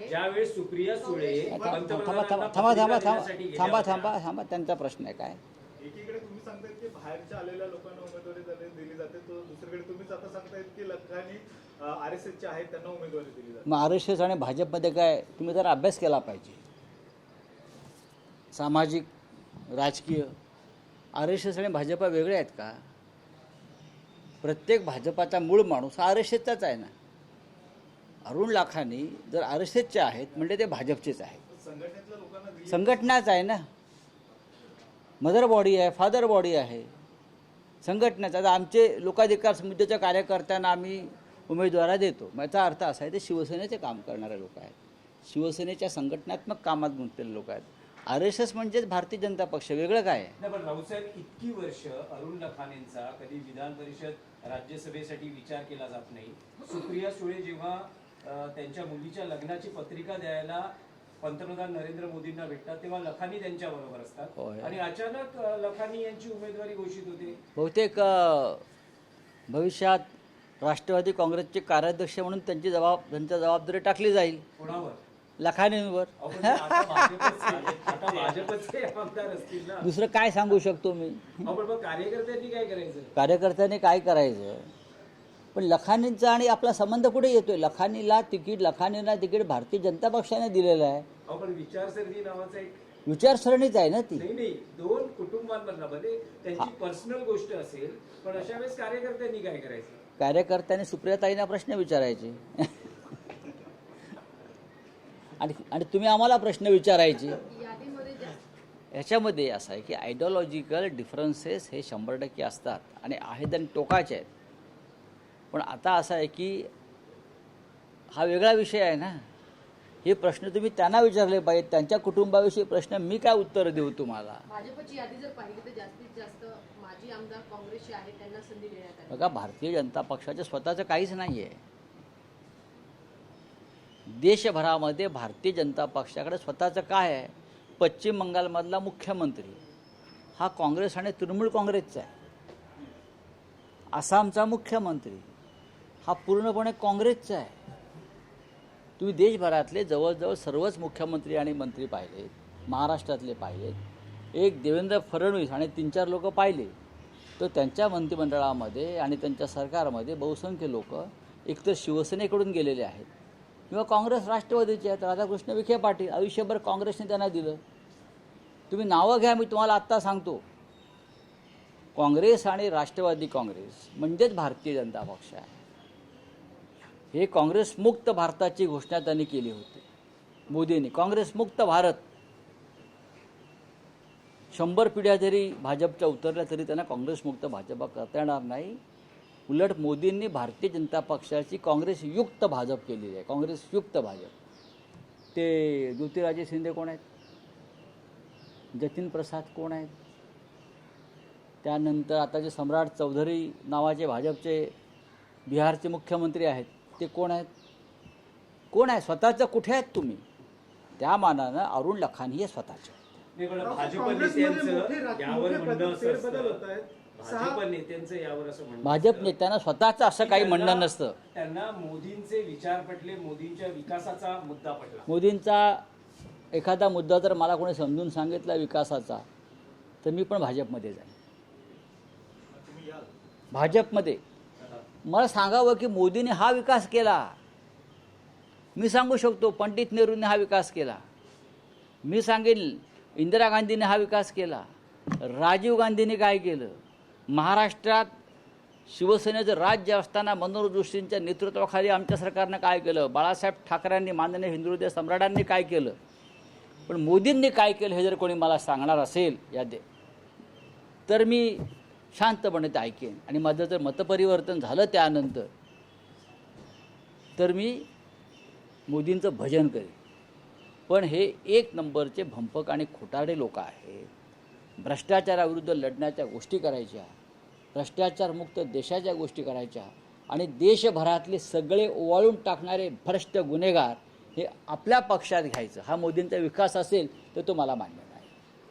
ज्यावेळेस सुप्रिया सुळे थांबा त्यांचा प्रश्न आहे काय. एकीकडे तुम्ही सांगतायत की बाहेरच्या आलेल्या लोकांना उमेदवारी दिली जाते, तो दुसरीकडे तुम्हीच आता सांगतायत की लखानी RSSचे आहेत त्यांना उमेदवारी दिली जाते. मग RSS आणि भाजपमध्ये काय, तुम्ही जरा अभ्यास केला पाहिजे. सामाजिक राजकीय RSS आणि भाजप वेगळे आहेत का? प्रत्येक भाजपाचा मूळ माणूस हा RSSचाच आहे ना. अरुण लाखानी जर RSSचे आहेत म्हणजे ते भाजपचेच आहेत. संघटनेतल्या लोकांना संघटनाच आहे ना, मदर बॉडी आहे, फादर बॉडी आहे संघटनेचा. आता आमचे लोकाधिकार समितीच्या कार्यकर्त्यांना आम्ही उमेदवार देतो, याचा अर्थ असा आहे ते शिवसेनेचे काम करणारे लोक आहेत, शिवसेनेच्या संघटनात्मक कामात गुंतलेले लोक आहेत. RSS म्हणजेच भारतीय जनता पक्ष, वेगळं काय आहे? नाही, पण राऊसाहेब इतकी वर्ष अरुण लखानेंचा कधी विधान परिषद राज्यसभेसाठी विचार केला जात नाही. सुप्रिया सुळे जेव्हा त्यांच्या मुलीच्या लग्नाची पत्रिका द्यायला पंतप्रधान नरेंद्र मोदींना भेटतात तेव्हा लखानी त्यांच्या बरोबर असतात आणि अचानक लखानी यांची उमेदवारी घोषित होते. बहुतेक भविष्यात राष्ट्रवादी काँग्रेसचे कार्याध्यक्ष म्हणून त्यांची जबाबदारी टाकली जाईल कोणावर? लखानींवर. दुसरं काय सांगू शकतो मी? कार्यकर्त्यांनी काय करायचं? कार्यकर्त्यांनी काय करायचं, पण लखानींचा आणि आपला संबंध कुठे येतोय? लखानीला तिकीट भारतीय जनता पक्षाने दिलेलं आहे. पण विचारसरणी नावाचा एक विचारसरणीच आहे ना ती. नाही, दोन कुटुंबांमध्ये त्यांची पर्सनल गोष्ट असेल, पण अशा वेळेस कार्यकर्त्यांनी काय करायचं? कार्यकर्त्यांनी सुप्रियाताईंना प्रश्न विचारायचे आणि तुम्ही आम्हाला प्रश्न विचारायचे. याच्यामध्ये असं आहे की आयडिओलॉजिकल डिफरन्सेस हे 100% असतात आणि आहेत आणि टोकाचे आहेत. पण आता असं आहे की हा वेगळा विषय आहे ना. हे प्रश्न तुम्ही त्यांना विचारले पाहिजेत, त्यांच्या कुटुंबाविषयी प्रश्न मी काय उत्तर देऊ तुम्हाला? भाजपची यादी जर पाहिली तर जास्तीत जास्त माजी आमदार काँग्रेसचे आहेत, त्यांना संधी देण्यात आली. बघा, भारतीय जनता पक्षाचं स्वतःचं काहीच नाही आहे. देशभरामध्ये भारतीय जनता पक्षाकडे स्वतःचं काय आहे? पश्चिम बंगालमधला मुख्यमंत्री हा काँग्रेस आणि तृणमूल काँग्रेसचा आहे. आसामचा मुख्यमंत्री हा पूर्णपणे काँग्रेसचा आहे. तुम्ही देशभरातले जवळजवळ सर्वच मुख्यमंत्री आणि मंत्री पाहिलेत, महाराष्ट्रातले पाहिलेत, एक देवेंद्र फडणवीस आणि 3-4 लोक पाहिले, तर त्यांच्या मंत्रिमंडळामध्ये आणि त्यांच्या सरकारमध्ये बहुसंख्य लोक एकतर शिवसेनेकडून गेलेले आहेत किंवा काँग्रेस राष्ट्रवादीचे आहेत. राधाकृष्ण विखे पाटील आयुष्यभर काँग्रेसने त्यांना दिलं. तुम्ही नावं घ्या, मी तुम्हाला आत्ता सांगतो. काँग्रेस आणि राष्ट्रवादी काँग्रेस म्हणजेच भारतीय जनता पक्ष आहे. हे काँग्रेस मुक्त भारताची घोषणा त्यांनी केली होती मोदींनी. काँग्रेस मुक्त भारत. 100 पिढ्या जरी भाजपच्या उतरल्या तरी त्यांना काँग्रेस मुक्त भाजप करता येणार नाही. उलट मोदींनी भारतीय जनता पक्षाची काँग्रेस युक्त भाजप केलेली आहे. काँग्रेस युक्त भाजप. ते ज्योतिराजे शिंदे कोण आहेत? जतीन प्रसाद कोण आहेत? त्यानंतर आता जे सम्राट चौधरी नावाचे भाजपचे बिहारचे मुख्यमंत्री आहेत ते कोण आहेत? कोण आहे? स्वतःचं कुठे आहेत तुम्ही? त्या मानानं अरुण लखानी हे स्वतःचे. भाजप नेत्यांना स्वतःचं असं काही म्हणणं नसतं. त्यांना मोदींचे विचार पटले, मोदींच्या विकासाचा मुद्दा पटला. मोदींचा एखादा मुद्दा जर मला कोणी समजून सांगितला विकासाचा तर मी पण भाजपमध्ये जाईन. भाजपमध्ये मला सांगावं की मोदीने हा विकास केला. मी सांगू शकतो पंडित नेहरूंनी हा विकास केला. मी सांगेल इंदिरा गांधीने हा विकास केला. राजीव गांधींनी काय केलं? महाराष्ट्रात शिवसेनेचं राज्य असताना मनोहर जोशींच्या नेतृत्वाखाली आमच्या सरकारनं काय केलं? बाळासाहेब ठाकरेंनी, माननीय हिंदुहृदय सम्राटांनी काय केलं? पण मोदींनी काय केलं हे जर कोणी मला सांगणार असेल तर मी शांतपणे ते ऐकेन. आणि माझं जर मतपरिवर्तन झालं त्यानंतर तर मी मोदींचं भजन करेन. पण हे 1 नंबरचे भंपक आणि खोटारडे लोक आहेत. भ्रष्टाचाराविरुद्ध लढण्याच्या गोष्टी करायच्या, भ्रष्टाचारमुक्त देशाच्या गोष्टी करायच्या आणि देशभरातले सगळे ओवाळून टाकणारे भ्रष्ट गुन्हेगार हे आपल्या पक्षात घ्यायचं. हा मोदींचा विकास असेल तर तो मला मान्य.